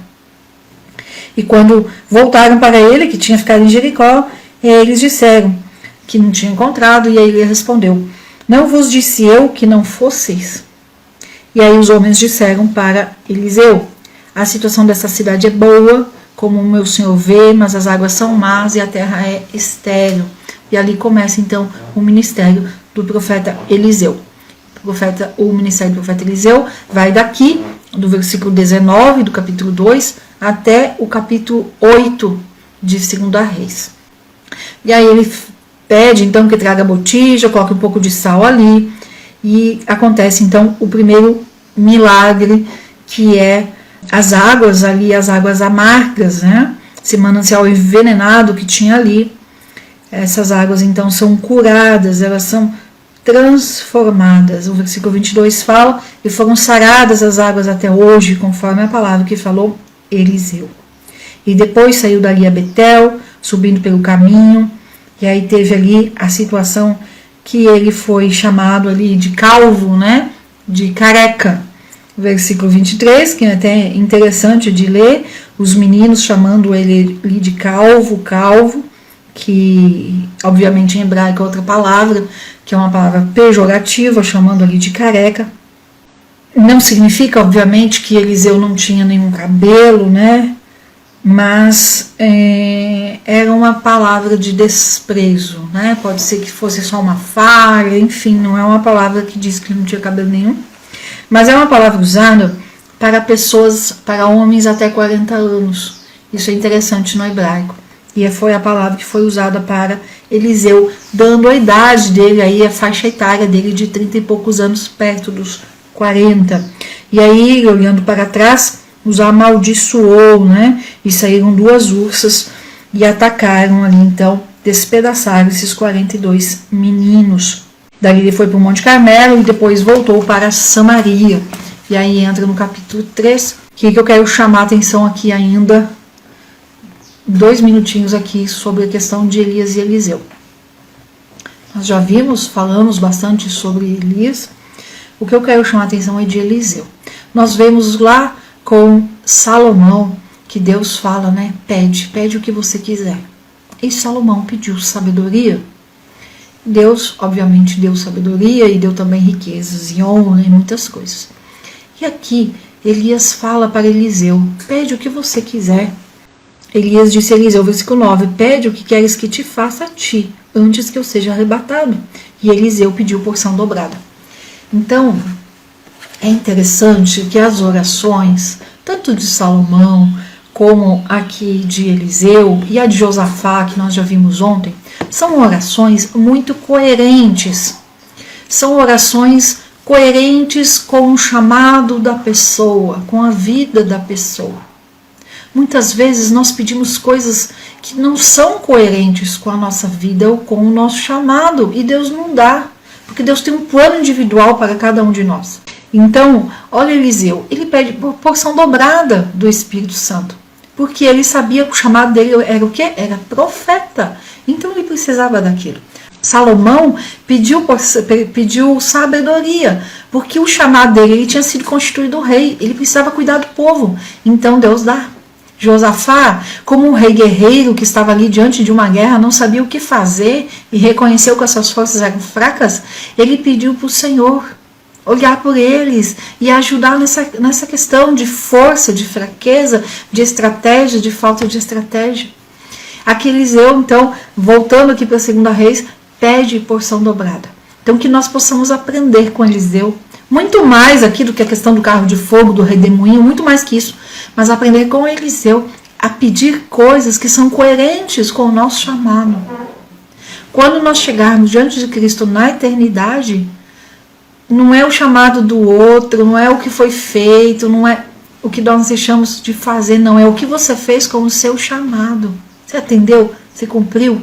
E quando voltaram para ele, que tinha ficado em Jericó, eles disseram que não tinha encontrado, e aí ele respondeu: não vos disse eu que não fosseis? E aí os homens disseram para Eliseu: a situação dessa cidade é boa, como o meu senhor vê, mas as águas são más e a terra é estéril. E ali começa então o ministério do profeta Eliseu. O ministério do profeta Eliseu vai daqui, do versículo 19 do capítulo 2, até o capítulo 8 de 2 Reis. E aí ele pede então que traga botija, coloque um pouco de sal ali, e acontece então o primeiro milagre, que é as águas ali, as águas amargas, né? Esse manancial envenenado que tinha ali, essas águas então são curadas, elas são transformadas. O versículo 22 fala: e foram saradas as águas até hoje, conforme a palavra que falou Eliseu. E depois saiu dali a Betel, subindo pelo caminho, e aí teve ali a situação que ele foi chamado ali de calvo, né? De careca. Versículo 23, que é até interessante de ler, os meninos chamando ele de calvo, que obviamente em hebraico é outra palavra, que é uma palavra pejorativa, chamando ali de careca. Não significa, obviamente, que Eliseu não tinha nenhum cabelo, né? Mas era uma palavra de desprezo, né? Pode ser que fosse só uma falha, enfim, não é uma palavra que diz que não tinha cabelo nenhum. Mas é uma palavra usada para pessoas, para homens até 40 anos. Isso é interessante no hebraico. E foi a palavra que foi usada para Eliseu, dando a idade dele, aí a faixa etária dele de 30 e poucos anos, perto dos 40. E aí, olhando para trás, os amaldiçoou, né? E saíram 2 ursas e atacaram ali, então, despedaçaram esses 42 meninos. Dali ele foi para o Monte Carmelo e depois voltou para Samaria. E aí entra no capítulo 3, que eu quero chamar a atenção aqui ainda, 2 minutinhos aqui, sobre a questão de Elias e Eliseu. Nós já falamos bastante sobre Elias. O que eu quero chamar a atenção é de Eliseu. Nós vemos lá com Salomão que Deus fala, né? Pede o que você quiser. E Salomão pediu sabedoria. Deus, obviamente, deu sabedoria e deu também riquezas e honra e muitas coisas. E aqui, Elias fala para Eliseu, pede o que você quiser. Elias disse a Eliseu, versículo 9, pede o que queres que te faça a ti, antes que eu seja arrebatado. E Eliseu pediu porção dobrada. Então, é interessante que as orações, tanto de Salomão, como aqui de Eliseu e a de Josafá, que nós já vimos ontem, são orações muito coerentes. São orações coerentes com o chamado da pessoa, com a vida da pessoa. Muitas vezes nós pedimos coisas que não são coerentes com a nossa vida ou com o nosso chamado, e Deus não dá, porque Deus tem um plano individual para cada um de nós. Então, olha Eliseu, ele pede porção dobrada do Espírito Santo, porque ele sabia que o chamado dele era o quê? Era profeta. Então ele precisava daquilo. Salomão pediu sabedoria, porque o chamado dele, ele tinha sido constituído rei, ele precisava cuidar do povo. Então Deus dá. Josafá, como um rei guerreiro que estava ali diante de uma guerra, não sabia o que fazer e reconheceu que as suas forças eram fracas, ele pediu para o Senhor olhar por eles e ajudar nessa questão de força, de fraqueza, de estratégia, de falta de estratégia. Aqui Eliseu, então, voltando aqui para a 2 Reis, pede porção dobrada. Então que nós possamos aprender com Eliseu, muito mais aqui do que a questão do carro de fogo, do redemoinho, muito mais que isso, mas aprender com Eliseu a pedir coisas que são coerentes com o nosso chamado. Quando nós chegarmos diante de Cristo na eternidade, não é o chamado do outro, não é o que foi feito, não é o que nós deixamos de fazer, não, é o que você fez com o seu chamado. Você atendeu? Você cumpriu?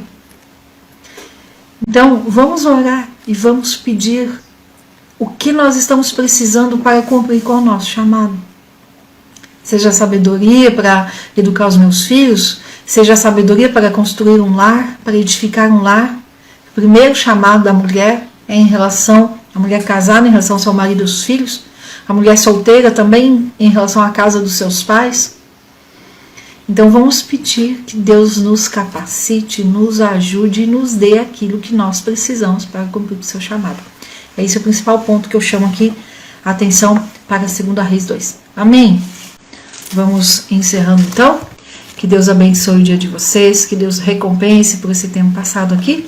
Então, vamos orar e vamos pedir o que nós estamos precisando para cumprir com o nosso chamado. Seja sabedoria para educar os meus filhos, seja sabedoria para construir um lar, para edificar um lar. O primeiro chamado da mulher é em relação à mulher casada, em relação ao seu marido e os filhos. A mulher solteira também em relação à casa dos seus pais. Então vamos pedir que Deus nos capacite, nos ajude e nos dê aquilo que nós precisamos para cumprir o seu chamado. Esse é o principal ponto que eu chamo aqui a atenção para 2 Reis 2. Amém? Vamos encerrando então. Que Deus abençoe o dia de vocês, que Deus recompense por esse tempo passado aqui.